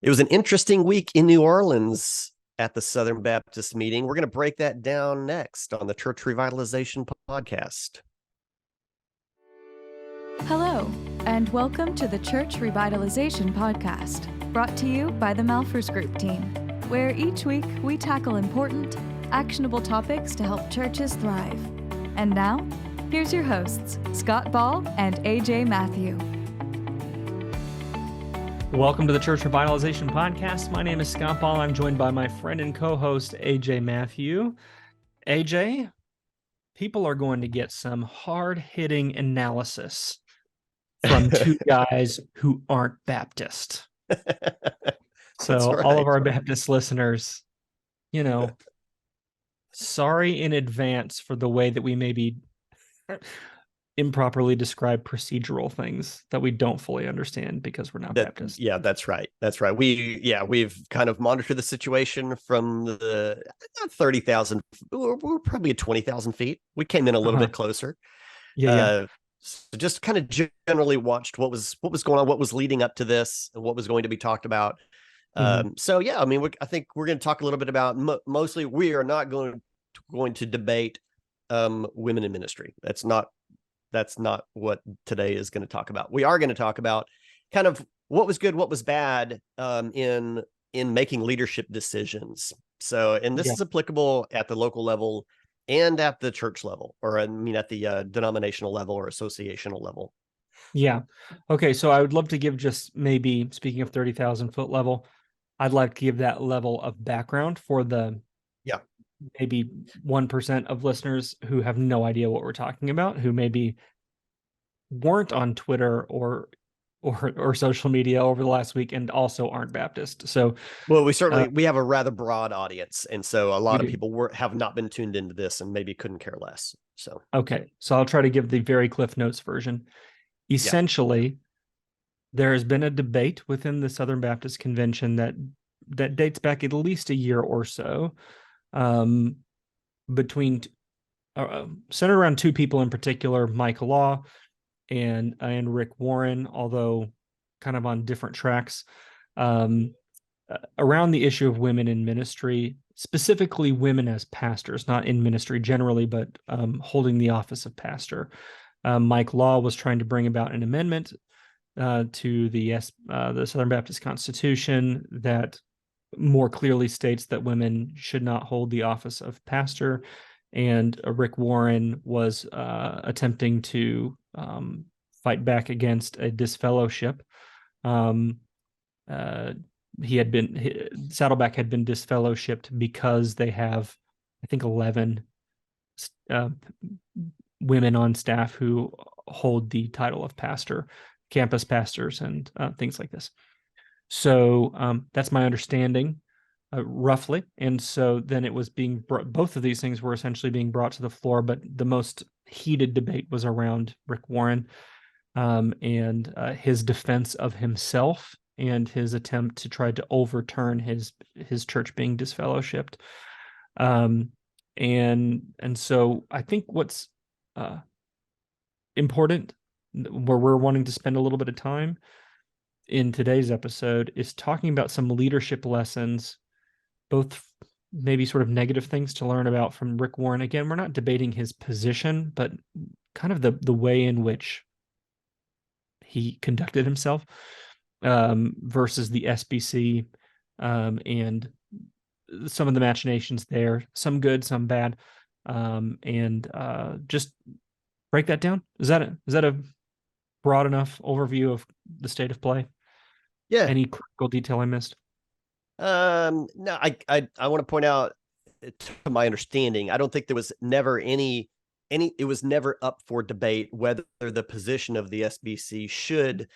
It was an interesting week in New Orleans at the Southern Baptist meeting. We're going to break that down next on the Church Revitalization Podcast. Hello, and welcome to the Church Revitalization Podcast, brought to you by the Malphurs Group team, where each week we tackle important, actionable topics to help churches thrive. And now, here's your hosts, Scott Ball and AJ Matthew. Welcome to the Church Revitalization Podcast. My name is Scott Ball. I'm joined by my friend and co-host, AJ Matthew. AJ, people are going to get some hard-hitting analysis from two guys who aren't Baptist. So right. All of our Baptist listeners, sorry in advance for the way that we maybe improperly describe procedural things that we don't fully understand because we're not Baptist. Yeah, that's right. That's right. We've kind of monitored the situation from the not 30,000. We're probably at 20,000 feet. We came in a little bit closer. So just kind of generally watched what was going on, what was leading up to this, and what was going to be talked about. I think we're going to talk a little bit about mostly. We are not going to debate women in ministry. That's not what today is going to talk about. We are going to talk about kind of what was good, what was bad in making leadership decisions. So, and this is applicable at the local level and at the church level, or at the denominational level or associational level. Yeah. Okay. So I would love to give just maybe, speaking of 30,000 foot level, I'd like to give that level of background for the maybe 1% of listeners who have no idea what we're talking about, who maybe weren't on Twitter or social media over the last week and also aren't Baptist. So, well, we have a rather broad audience, and so a lot of people have not been tuned into this and maybe couldn't care less. So, okay, so I'll try to give the very Cliff Notes version. Essentially, there has been a debate within the Southern Baptist Convention that dates back at least a year or so, between centered around two people in particular, Mike Law and Rick Warren, although kind of on different tracks, around the issue of women in ministry, specifically women as pastors, not in ministry generally, but holding the office of pastor. Mike Law was trying to bring about an amendment to the Southern Baptist Constitution that more clearly states that women should not hold the office of pastor. And Rick Warren was attempting to fight back against a disfellowship. Saddleback had been disfellowshipped because they have, I think, 11 women on staff who hold the title of pastor, campus pastors, and things like this. So that's my understanding, roughly. And so then it was being both of these things were essentially being brought to the floor, but the most heated debate was around Rick Warren and his defense of himself and his attempt to try to overturn his church being disfellowshipped. And so I think what's important, where we're wanting to spend a little bit of time in today's episode, is talking about some leadership lessons, both maybe sort of negative things to learn about from Rick Warren. Again, we're not debating his position, but kind of the way in which he conducted himself versus the SBC and some of the machinations there, some good, some bad, and just break that down. Is that a broad enough overview of the state of play? Yeah. Any critical detail I missed? No, I want to point out, to my understanding, I don't think there was never it was never up for debate whether the position of the SBC should,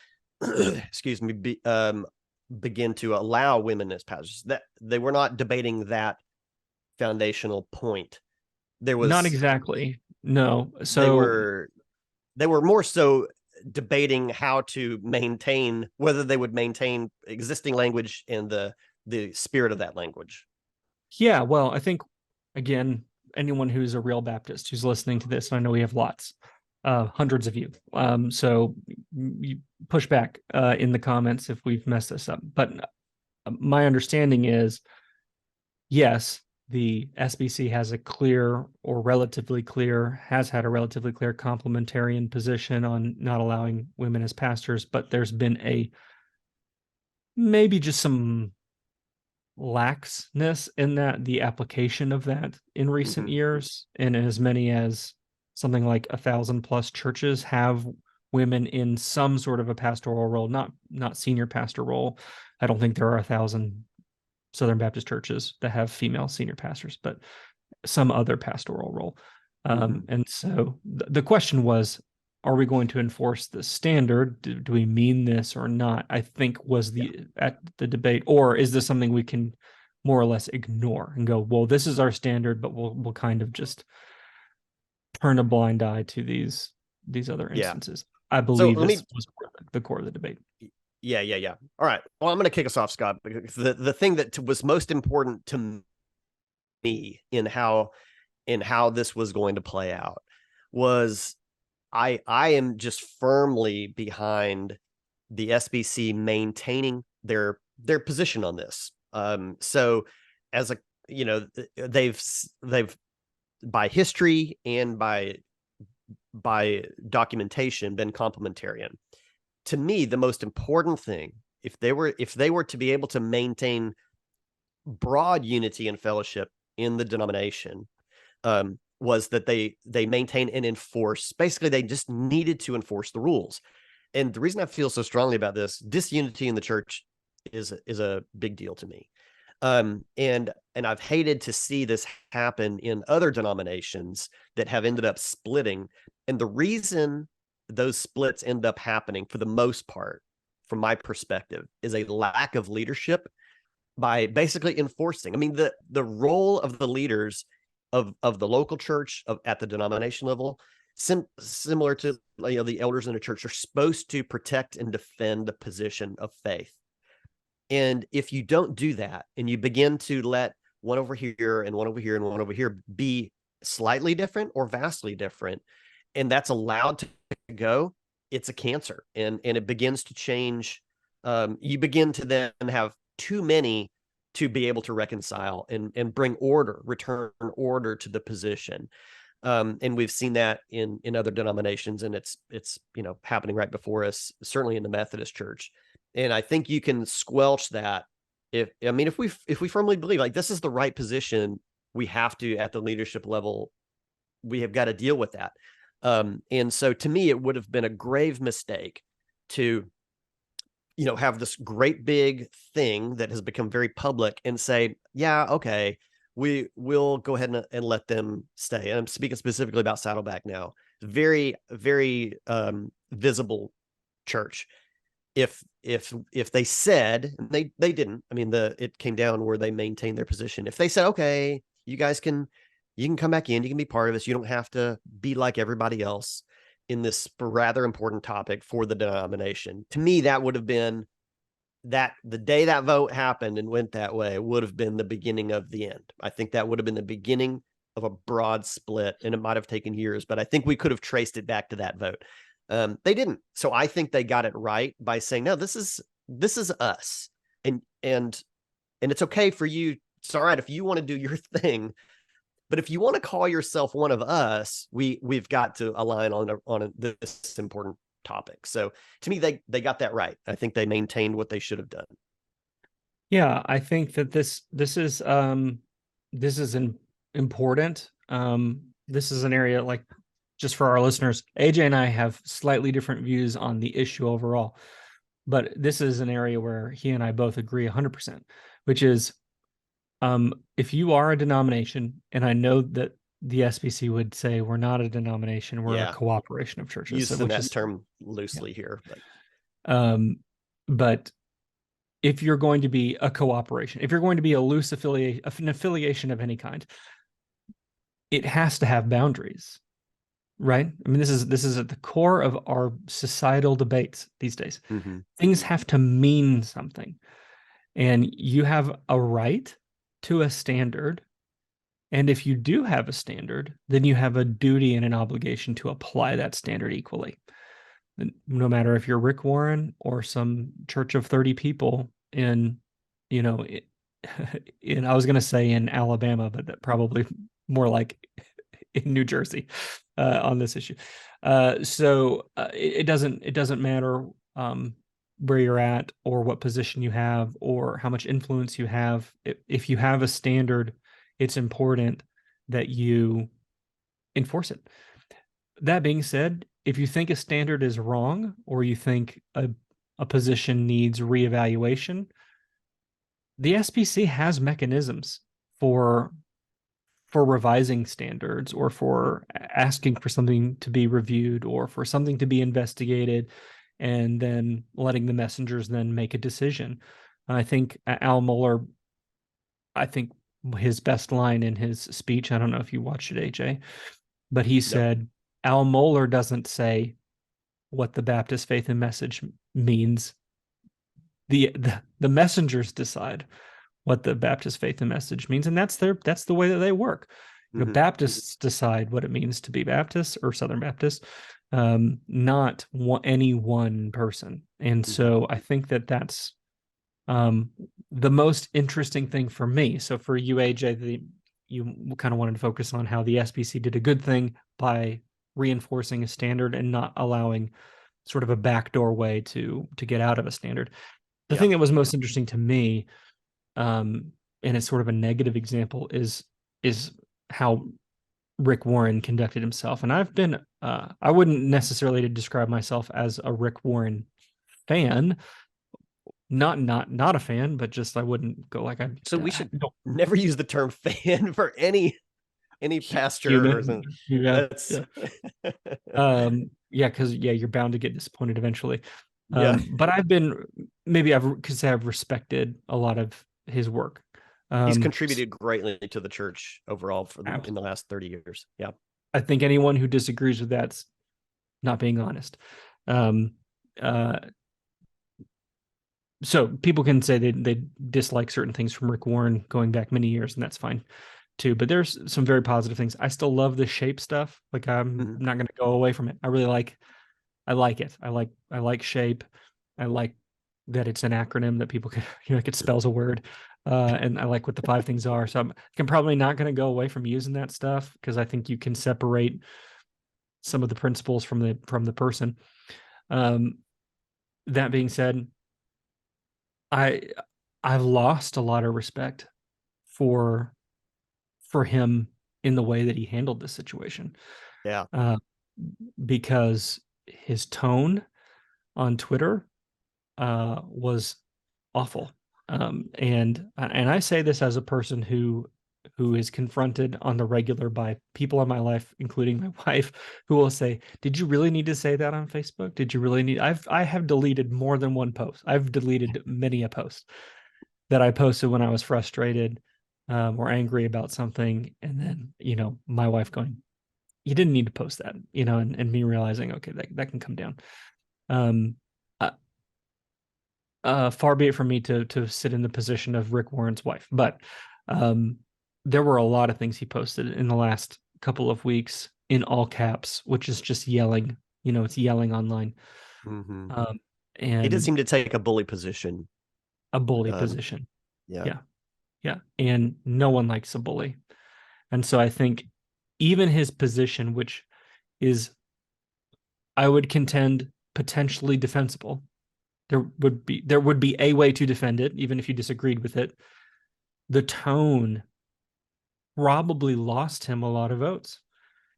begin to allow women as pastors. That they were not debating that foundational point. There was not exactly. No. So they were more so debating how to maintain, whether they would maintain existing language and the spirit of that language. Yeah, well, I think, again, anyone who's a real Baptist who's listening to this, and I know we have lots, hundreds of you, so you push back in the comments if we've messed this up. But my understanding is, yes, the SBC has a clear or relatively clear, has had a relatively clear complementarian position on not allowing women as pastors, but there's been maybe just some laxness in that, the application of that in recent years, and as many as something like 1,000+ churches have women in some sort of a pastoral role, not senior pastor role. I don't think there are 1,000 Southern Baptist churches that have female senior pastors, but some other pastoral role. And so the question was, are we going to enforce the standard? Do we mean this or not? I think was at the debate, or is this something we can more or less ignore and go, well, this is our standard, but we'll kind of just turn a blind eye to these other instances. I believe this was the core of the debate. Yeah. All right. Well, I'm going to kick us off, Scott, because the thing that was most important to me in how this was going to play out was I am just firmly behind the SBC maintaining their position on this. So as they've by history and by documentation been complementarian. To me, the most important thing, if they were to be able to maintain broad unity and fellowship in the denomination, was that they maintain and enforce. Basically, they just needed to enforce the rules. And the reason I feel so strongly about this, disunity in the church is a big deal to me. And I've hated to see this happen in other denominations that have ended up splitting. And the reason those splits end up happening, for the most part, from my perspective, is a lack of leadership by basically enforcing. I mean, the role of the leaders of the local church at the denomination level, similar to the elders in a church, are supposed to protect and defend the position of faith. And if you don't do that, and you begin to let one over here and one over here and one over here be slightly different or vastly different, and that's allowed to go, it's a cancer, and it begins to change. You begin to then have too many to be able to reconcile and bring return order to the position. And we've seen that in other denominations, and it's happening right before us, certainly in the Methodist Church. And I think you can squelch that if we firmly believe like this is the right position, we have to, at the leadership level, we have got to deal with that. And so to me, it would have been a grave mistake to have this great big thing that has become very public and say, yeah, okay, we will go ahead and let them stay. And I'm speaking specifically about Saddleback now. Very, very visible church. If they said, and they didn't, I mean, it came down where they maintained their position. If they said, okay, you can come back in, you can be part of this, you don't have to be like everybody else in this rather important topic for the denomination. To me, that would have been that the day that vote happened and went that way would have been the beginning of the end. I think that would have been the beginning of a broad split, and it might have taken years, but I think we could have traced it back to that vote. They didn't. So I think they got it right by saying, no, this is us. And it's okay for you. It's all right if you want to do your thing, but if you want to call yourself one of us, we've got to align on this important topic. So to me, they got that right. I think they maintained what they should have done. Yeah, I think that this is important. This is an area, like, just for our listeners, AJ and I have slightly different views on the issue overall, but this is an area where he and I both agree 100%, which is, if you are a denomination, and I know that the SBC would say we're not a denomination, we're a cooperation of churches. Using that term loosely here. But if you're going to be a cooperation, if you're going to be a loose an affiliation of any kind, it has to have boundaries, right? I mean, this is at the core of our societal debates these days. Mm-hmm. Things have to mean something, and you have a right to a standard. And if you do have a standard, then you have a duty and an obligation to apply that standard equally. No matter if you're Rick Warren or some church of 30 people in I was going to say in Alabama, but that probably more like in New Jersey on this issue. So it doesn't matter where you're at or what position you have or how much influence you have. If you have a standard, it's important that you enforce it. That being said, if you think a standard is wrong or you think a position needs reevaluation, the SBC has mechanisms for revising standards or for asking for something to be reviewed or for something to be investigated, and then letting the messengers then make a decision. I think Al Mohler, his best line in his speech, I don't know if you watched it, AJ, but he said, Al Mohler doesn't say what the Baptist faith and message means. The messengers decide what the Baptist faith and message means, and that's the way that they work. Mm-hmm. Baptists decide what it means to be Baptist or Southern Baptist, not any one person. And so I think that's the most interesting thing for me. So for you, AJ, you kind of wanted to focus on how the SBC did a good thing by reinforcing a standard and not allowing sort of a backdoor way to get out of a standard. The thing that was most interesting to me, and it's sort of a negative example, is how Rick Warren conducted himself. And I've been, I wouldn't necessarily describe myself as a Rick Warren fan, not a fan, but just I wouldn't go like I'm. So we should never use the term fan for any pastor or something. Because you're bound to get disappointed eventually. But I've respected a lot of his work. He's contributed greatly to the church overall in the last 30 years. Yeah. I think anyone who disagrees with that's not being honest. So people can say they dislike certain things from Rick Warren going back many years, and that's fine too. But there's some very positive things. I still love the shape stuff. Like I'm not going to go away from it. I like it. I like shape. I like that it's an acronym that people can, like it spells a word. And I like what the 5 things are. So I'm probably not going to go away from using that stuff because I think you can separate some of the principles from the person. That being said, I've lost a lot of respect for him in the way that he handled this situation. Yeah. Because his tone on Twitter was awful. And I say this as a person who is confronted on the regular by people in my life, including my wife, who will say, "Did you really need to say that on Facebook? Did you really need?" I have deleted more than one post. I've deleted many a post that I posted when I was frustrated or angry about something, and then my wife going, "You didn't need to post that," and me realizing, okay, that can come down. Far be it from me to sit in the position of Rick Warren's wife, but there were a lot of things he posted in the last couple of weeks in all caps, which is just yelling. It's yelling online. Mm-hmm. And he does seem to take a bully position. A bully position. Yeah. And no one likes a bully. And so I think even his position, which is, I would contend, potentially defensible, there would be a way to defend it, even if you disagreed with it. The tone probably lost him a lot of votes.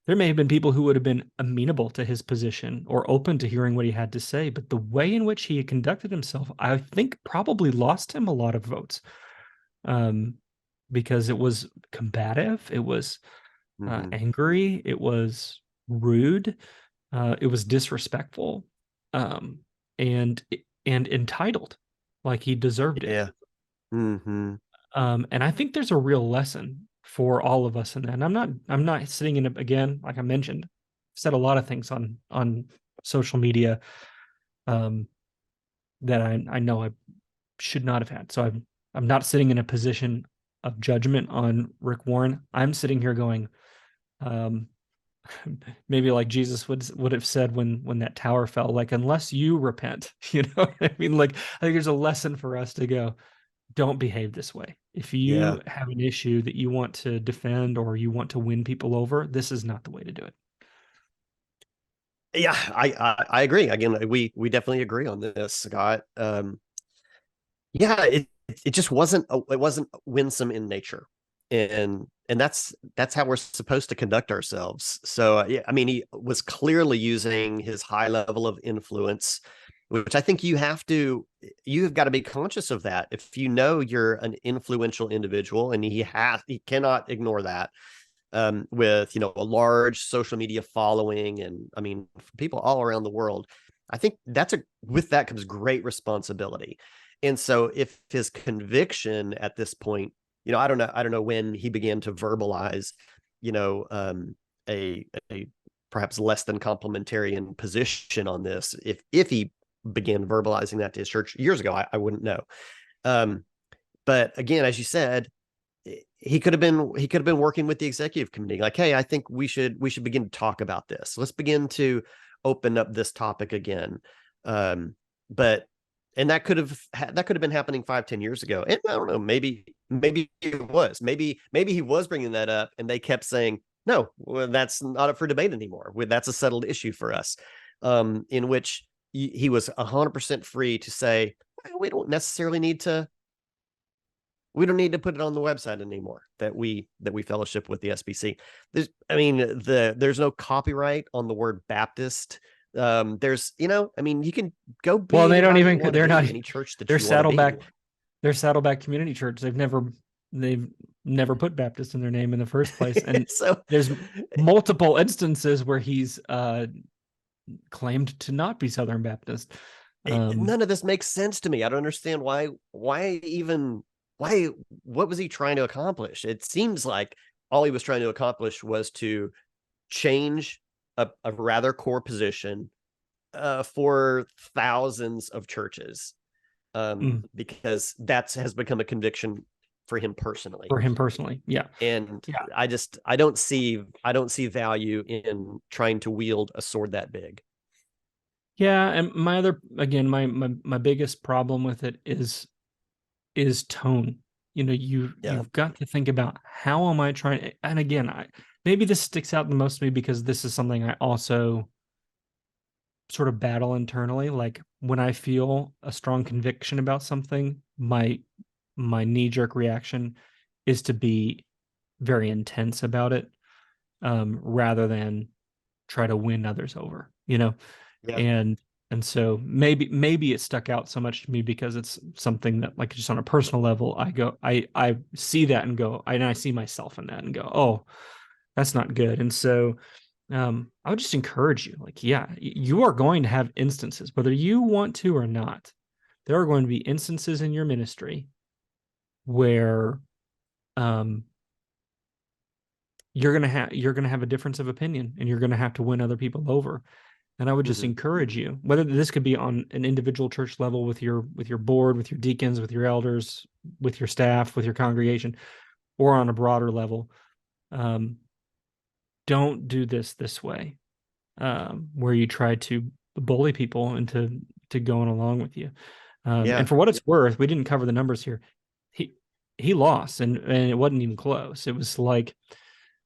There may have been people who would have been amenable to his position or open to hearing what he had to say, but the way in which he conducted himself, I think, probably lost him a lot of votes, because it was combative, it was angry, it was rude, it was disrespectful, and entitled, like he deserved it. Yeah. Mm-hmm. And I think there's a real lesson for all of us in that. And I'm not sitting in it again, like I mentioned, I've said a lot of things on social media that I know I should not have had. So I'm not sitting in a position of judgment on Rick Warren. I'm sitting here going, maybe like Jesus would have said when that tower fell, like, unless you repent, I mean, like, I think there's a lesson for us to go, don't behave this way. If Yeah. you have an issue that you want to defend or you want to win people over, this is not the way to do it. Yeah, I agree. Again, we definitely agree on this, Scott. Yeah, it just wasn't it wasn't winsome in nature, and that's how we're supposed to conduct ourselves. So yeah, I mean, he was clearly using his high level of influence, which I think you've got to be conscious of that. If you know you're an influential individual, and he cannot ignore that. With a large social media following, and I mean people all around the world, I think with that comes great responsibility. And so if his conviction at this point, I don't know when he began to verbalize, a perhaps less than complimentarian position on this. If he began verbalizing that to his church years ago, I wouldn't know. But again, as you said, he could have been working with the executive committee, like, hey, I think we should begin to talk about this. Let's begin to open up this topic again. But that could have been happening 5-10 years ago. And I don't know, maybe it was. Maybe he was bringing that up, and they kept saying, no, well, that's not up for debate anymore. That's a settled issue for us. In which he was 100% free to say, we don't necessarily need to. We don't need to put it on the website anymore that we fellowship with the SBC. There's no copyright on the word Baptist. There's, you can go be. Well, they don't even. They're not any church that they're you Saddleback. They're Saddleback Community Church. They've never put Baptist in their name in the first place. And so there's multiple instances where he's claimed to not be Southern Baptist. None of this makes sense to me. I don't understand why what was he trying to accomplish? It seems like all he was trying to accomplish was to change a rather core position for thousands of churches, because that has become a conviction for him personally. Yeah. And yeah. I don't see value in trying to wield a sword that big. Yeah, and my biggest problem with it is tone. You've got to think about, how am I trying? And again, maybe this sticks out the most to me because this is something I also sort of battle internally. Like, when I feel a strong conviction about something, my knee-jerk reaction is to be very intense about it, rather than try to win others over, Yeah. And so maybe it stuck out so much to me because it's something that, like, just on a personal level, I see that and go, and I see myself in that and go, oh, that's not good. And so I would just encourage you, like, yeah, you are going to have instances, whether you want to or not, there are going to be instances in your ministry where you're going to have a difference of opinion, and you're going to have to win other people over. And I would just encourage you, whether this could be on an individual church level with your board, with your deacons, with your elders, with your staff, with your congregation, or on a broader level, don't do this way, where you try to bully people into going along with you. And for what it's worth, we didn't cover the numbers here. He lost, and it wasn't even close. It was like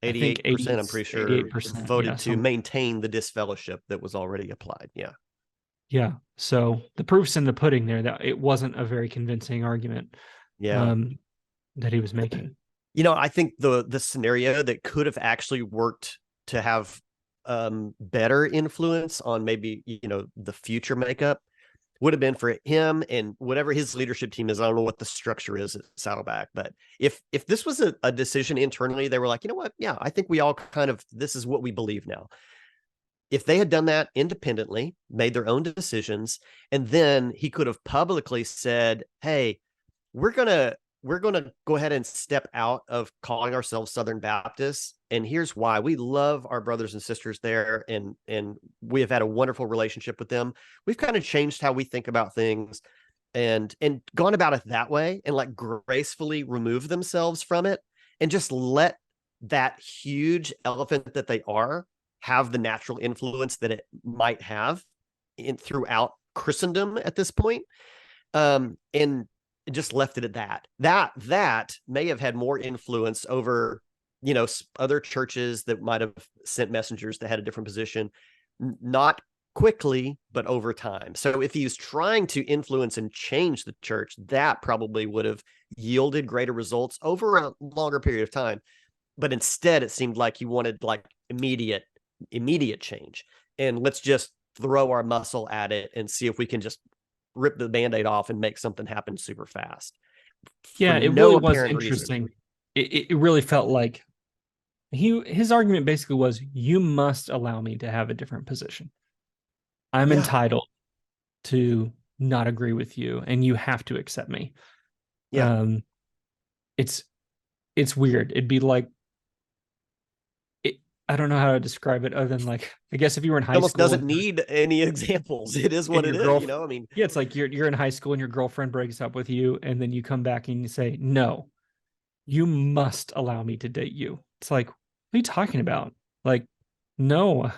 88%, I'm pretty sure, 88%, voted to maintain the disfellowship that was already applied. Yeah. Yeah. So the proof's in the pudding there that it wasn't a very convincing argument that he was making. I think the scenario that could have actually worked to have better influence on maybe, the future makeup would have been for him and whatever his leadership team is. I don't know what the structure is at Saddleback, but if this was a decision internally, they were like, you know what? Yeah, I think we all this is what we believe now. If they had done that independently, made their own decisions, and then he could have publicly said, hey, we're going to go ahead and step out of calling ourselves Southern Baptists. And here's why. We love our brothers and sisters there, and we have had a wonderful relationship with them. We've kind of changed how we think about things and gone about it that way, and like gracefully remove themselves from it and just let that huge elephant that they are have the natural influence that it might have throughout Christendom at this point. And just left it at that may have had more influence over, other churches that might have sent messengers that had a different position, not quickly, but over time. So if he's trying to influence and change the church, that probably would have yielded greater results over a longer period of time. But instead, it seemed like he wanted like immediate change. And let's just throw our muscle at it and see if we can just rip the Band-Aid off and make something happen super fast. Yeah, it really was interesting. It really felt like his argument basically was, you must allow me to have a different position. I'm entitled to not agree with you, and you have to accept me. Yeah. It's weird. It'd be like, I don't know how to describe it other than like, I guess if you were in high school. It almost doesn't need any examples. It is what it is, I mean. Yeah, it's like you're in high school and your girlfriend breaks up with you, and then you come back and you say, no, you must allow me to date you. It's like, what are you talking about? Like, no, I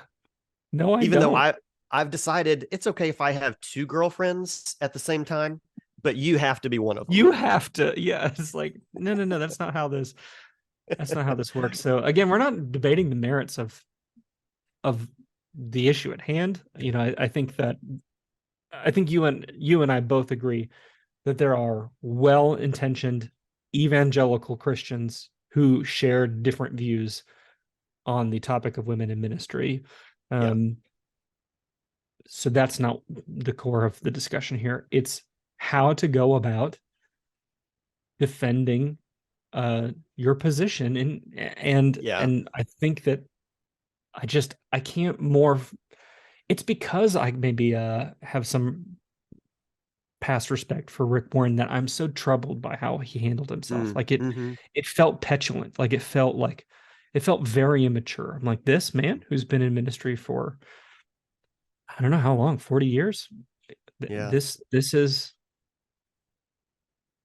Even don't. though I've decided it's okay if I have two girlfriends at the same time, but you have to be one of them. You have to. Yeah. It's like, no. That's not how this works. So again, we're not debating the merits of the issue at hand. I think you and I both agree that there are well-intentioned evangelical Christians who share different views on the topic of women in ministry. So that's not the core of the discussion here. It's how to go about defending your position, and I think that I can't more. It's because I maybe have some past respect for Rick Warren that I'm so troubled by how he handled himself. It felt petulant. Like it felt very immature. I'm like, this man who's been in ministry for, I don't know how long, 40 years. Yeah. This is,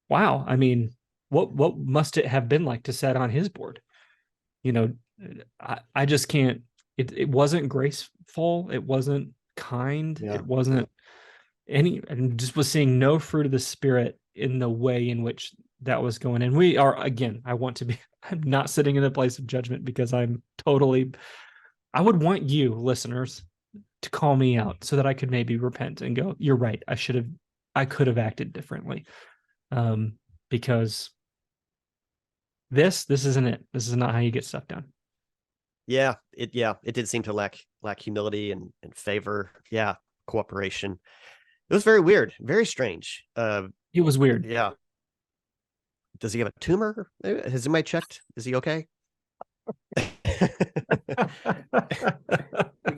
wow. I mean, what must it have been like to sit on his board? I just can't. It wasn't graceful. It wasn't kind. Yeah. It wasn't and just was seeing no fruit of the Spirit in the way in which that was going. And we are, again, I'm not sitting in the place of judgment, because I would want you listeners to call me out so that I could maybe repent and go, you're right. I could have acted differently. Because this isn't it. This is not how you get stuff done. Yeah. It did seem to lack humility and favor. Yeah. Cooperation. It was very weird, very strange. It was weird. Yeah. Does he have a tumor? Has anybody checked? Is he okay?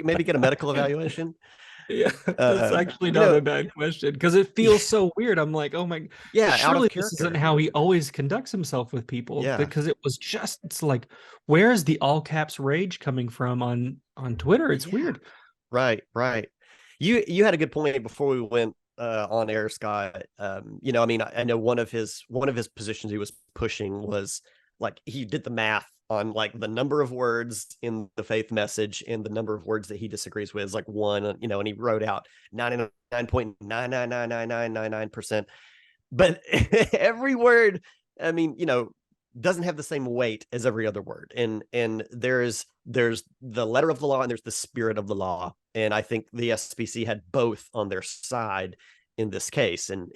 Maybe get a medical evaluation. Yeah, that's actually not a bad question, because it feels so weird. I'm like, oh my, surely this isn't how he always conducts himself with people. Yeah. Because it's like, where is the all caps rage coming from on Twitter? It's weird. Right. You had a good point before we went on air, Scott. I know one of his positions he was pushing was like, he did the math on like the number of words in the faith message and the number of words that he disagrees with is like one, and he wrote out 99.9999999%. But every word, doesn't have the same weight as every other word. And there's the letter of the law and there's the spirit of the law. And I think the SBC had both on their side in this case. So,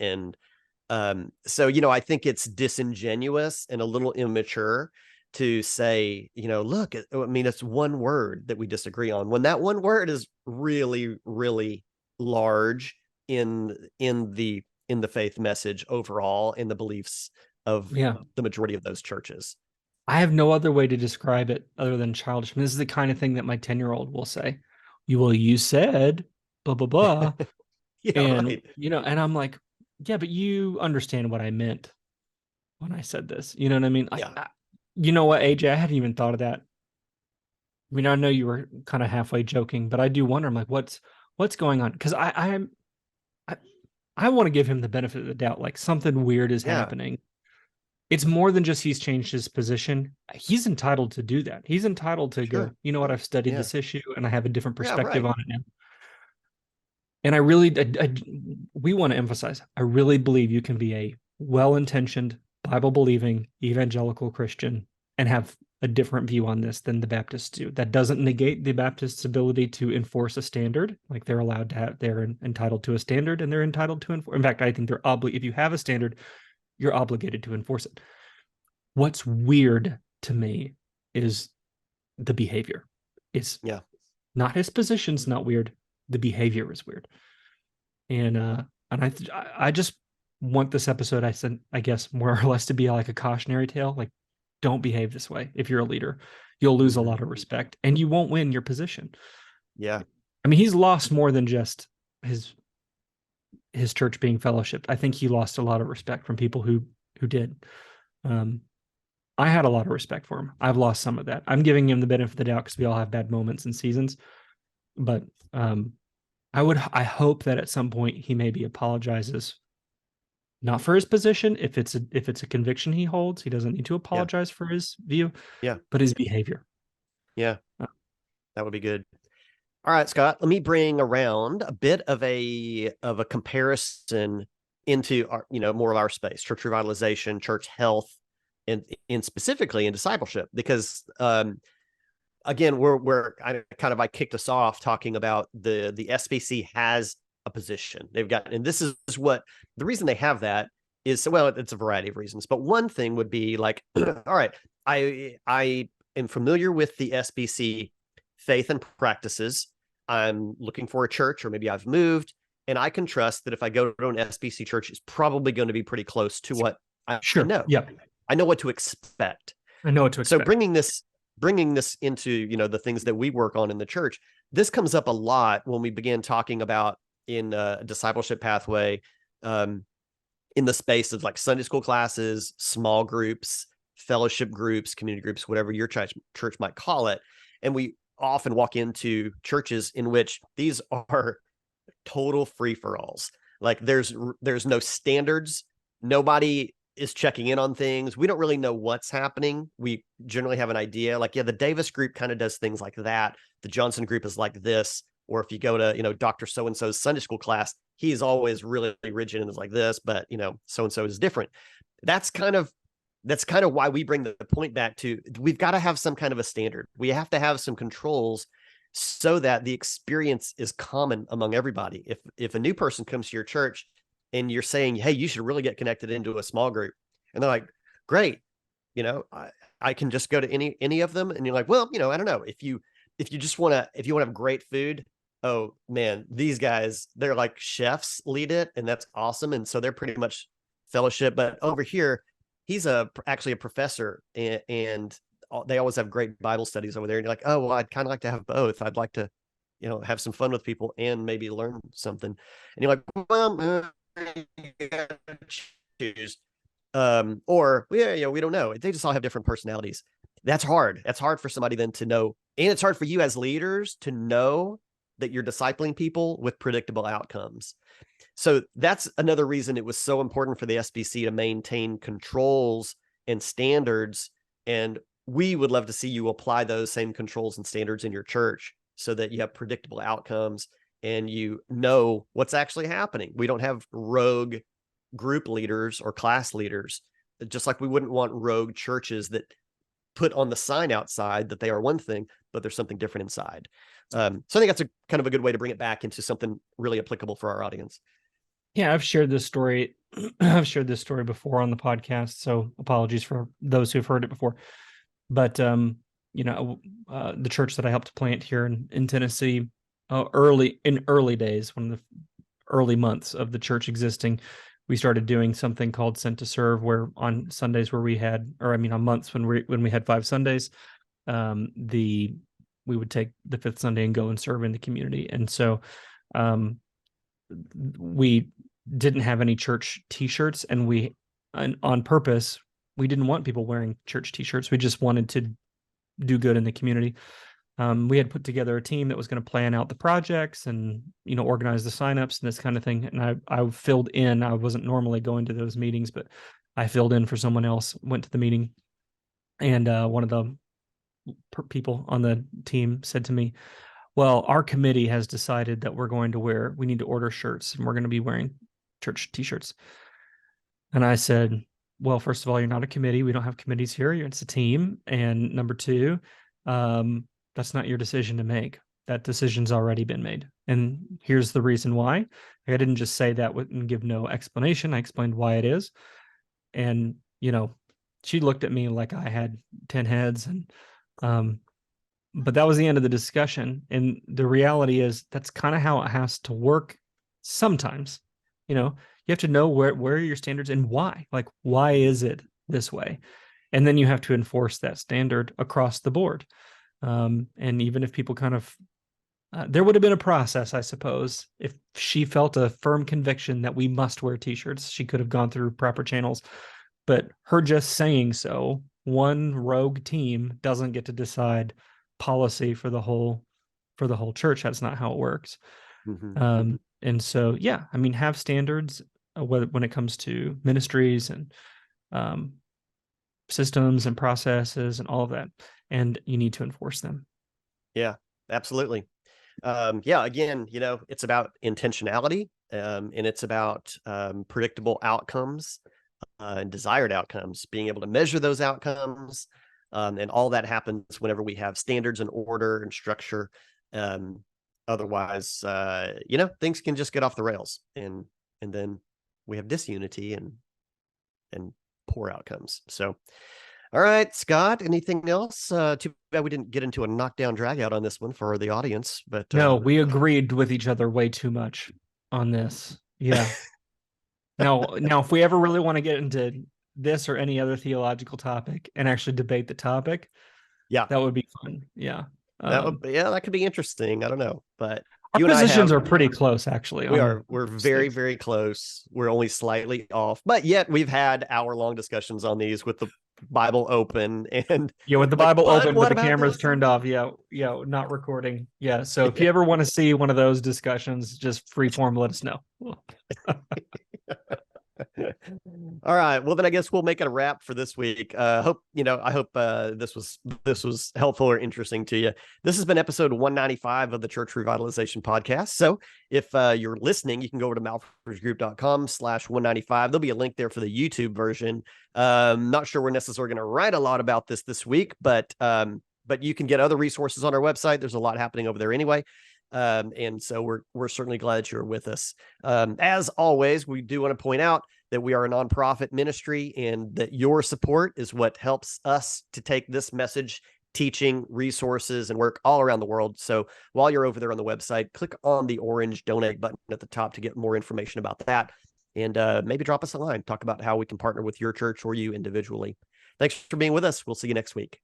I think it's disingenuous and a little immature to say, look, it's one word that we disagree on, when that one word is really, really large in the faith message overall, in the beliefs of the majority of those churches. I have no other way to describe it other than childish. This is the kind of thing that my 10-year-old will say. You said blah, blah, blah. Right. And I'm like, yeah, but you understand what I meant when I said this. You know what I mean? Yeah. You know what, AJ, I hadn't even thought of that. I know you were kind of halfway joking, but I do wonder, I'm like, what's going on? Because I want to give him the benefit of the doubt. Like, something weird is happening. It's more than just he's changed his position. He's entitled to do that. He's entitled to go, you know what, I've studied this issue and I have a different perspective on it now. And we want to emphasize, I really believe you can be a well-intentioned, Bible-believing, evangelical Christian and have a different view on this than the Baptists do. That doesn't negate the Baptists' ability to enforce a standard. Like they're allowed to have, they're entitled to a standard and they're entitled to enforce. In fact, I think they're if you have a standard, you're obligated to enforce it. What's weird to me is the behavior. It's not his position's not weird. The behavior is weird. And I just want this episode, I guess, more or less to be like a cautionary tale. Like, don't behave this way. If you're a leader, you'll lose a lot of respect and you won't win your position. Yeah. I mean, he's lost more than just his church being fellowship. I think he lost a lot of respect from people who did. I had a lot of respect for him. I've lost some of that. I'm giving him the benefit of the doubt because we all have bad moments and seasons. But I hope that at some point he maybe apologizes, not for his position. If it's a conviction he holds, he doesn't need to apologize for his view. Yeah. But his behavior. Yeah. That would be good. All right, Scott, let me bring around a bit of a comparison into our, more of our space, church revitalization, church health, and specifically in discipleship, because again, I kicked us off talking about the SBC has a position they've got, and this is what the reason they have that is. Well, it's a variety of reasons, but one thing would be like, all right, I am familiar with the SBC faith and practices. I'm looking for a church, or maybe I've moved, and I can trust that if I go to an SBC church, it's probably going to be pretty close to what I know. Yeah, I know what to expect. So bringing this into, the things that we work on in the church, this comes up a lot when we begin talking about in a discipleship pathway, in the space of like Sunday school classes, small groups, fellowship groups, community groups, whatever your church might call it. And we often walk into churches in which these are total free-for-alls. Like there's no standards. Nobody is checking in on things. We don't really know what's happening. We generally have an idea, like, the Davis group kind of does things like that. The Johnson group is like this. Or if you go to, Dr. So-and-so's Sunday school class, he's always really rigid and is like this, but, so-and-so is different. That's kind of why we bring the point back to, we've got to have some kind of a standard. We have to have some controls so that the experience is common among everybody. If a new person comes to your church and you're saying, hey, you should really get connected into a small group, and they're like, great, I can just go to any of them. And you're like, well, I don't know, if you want to have great food, oh man, these guys, they're like chefs lead it, and that's awesome. And so they're pretty much fellowship. But over here, he's actually a professor, and they always have great Bible studies over there. And you're like, oh, well, I'd kind of like to have both. I'd like to, have some fun with people and maybe learn something. And you're like, well, you gotta choose. Or we don't know. They just all have different personalities. That's hard. That's hard for somebody then to know. And it's hard for you as leaders to know that you're discipling people with predictable outcomes. So that's another reason it was so important for the SBC to maintain controls and standards. And we would love to see you apply those same controls and standards in your church so that you have predictable outcomes and you know what's actually happening. We don't have rogue group leaders or class leaders, just like we wouldn't want rogue churches that put on the sign outside that they are one thing, but there's something different inside. So I think that's a kind of a good way to bring it back into something really applicable for our audience. Yeah, I've shared this story. I've shared this story before on the podcast, so apologies for those who've heard it before. But the church that I helped plant here in Tennessee, early days, one of the early months of the church existing, we started doing something called Sent to Serve, where on Sundays on months when we had 5 Sundays, we would take the 5th Sunday and go and serve in the community. And so we didn't have any church t-shirts, and on purpose, we didn't want people wearing church t-shirts. We just wanted to do good in the community. We had put together a team that was going to plan out the projects and, organize the signups and this kind of thing. And I filled in. I wasn't normally going to those meetings, but I filled in for someone else, went to the meeting. And one of the people on the team said to me, well, our committee has decided that we need to order shirts, and we're going to be wearing church t-shirts. And I said, well, first of all, you're not a committee. We don't have committees here. It's a team. And number two, that's not your decision to make. That decision's already been made. And here's the reason why. I didn't just say that and give no explanation. I explained why it is. And, she looked at me like I had 10 heads. And, but that was the end of the discussion. And the reality is that's kind of how it has to work sometimes. You have to know where are your standards and why. Like, why is it this way? And then you have to enforce that standard across the board. And even if people kind of, there would have been a process, I suppose, if she felt a firm conviction that we must wear t-shirts, she could have gone through proper channels. But her just saying so, one rogue team doesn't get to decide policy for the whole church. That's not how it works. Mm-hmm. And so, yeah, I mean, have standards when it comes to ministries and systems and processes and all of that, and you need to enforce them. Yeah, absolutely. Again, it's about intentionality, and it's about predictable outcomes and desired outcomes, being able to measure those outcomes. And all that happens whenever we have standards and order and structure. Otherwise, things can just get off the rails, and then we have disunity and poor outcomes. So, all right, Scott, anything else? Too bad we didn't get into a knockdown drag out on this one for the audience, but no, we agreed with each other way too much on this. Yeah. Now, if we ever really want to get into this or any other theological topic and actually debate the topic, yeah, that would be fun. Yeah. That could be interesting. I don't know, but our positions are pretty close, actually. We're very, very close. We're only slightly off, but yet we've had hour-long discussions on these with the Bible open and with the Bible open, but the camera's turned off. Yeah, not recording. Yeah. So if you ever want to see one of those discussions, just freeform, let us know. All right. Well, then I guess we'll make it a wrap for this week. I hope this was helpful or interesting to you. This has been episode 195 of the Church Revitalization Podcast. So if you're listening, you can go over to malphurs.com/195. There'll be a link there for the YouTube version. Not sure we're necessarily going to write a lot about this week, but you can get other resources on our website. There's a lot happening over there anyway. And so we're certainly glad that you're with us. As always, we do want to point out that we are a nonprofit ministry and that your support is what helps us to take this message, teaching, resources, and work all around the world. So while you're over there on the website, click on the orange donate button at the top to get more information about that. And maybe drop us a line, talk about how we can partner with your church or you individually. Thanks for being with us. We'll see you next week.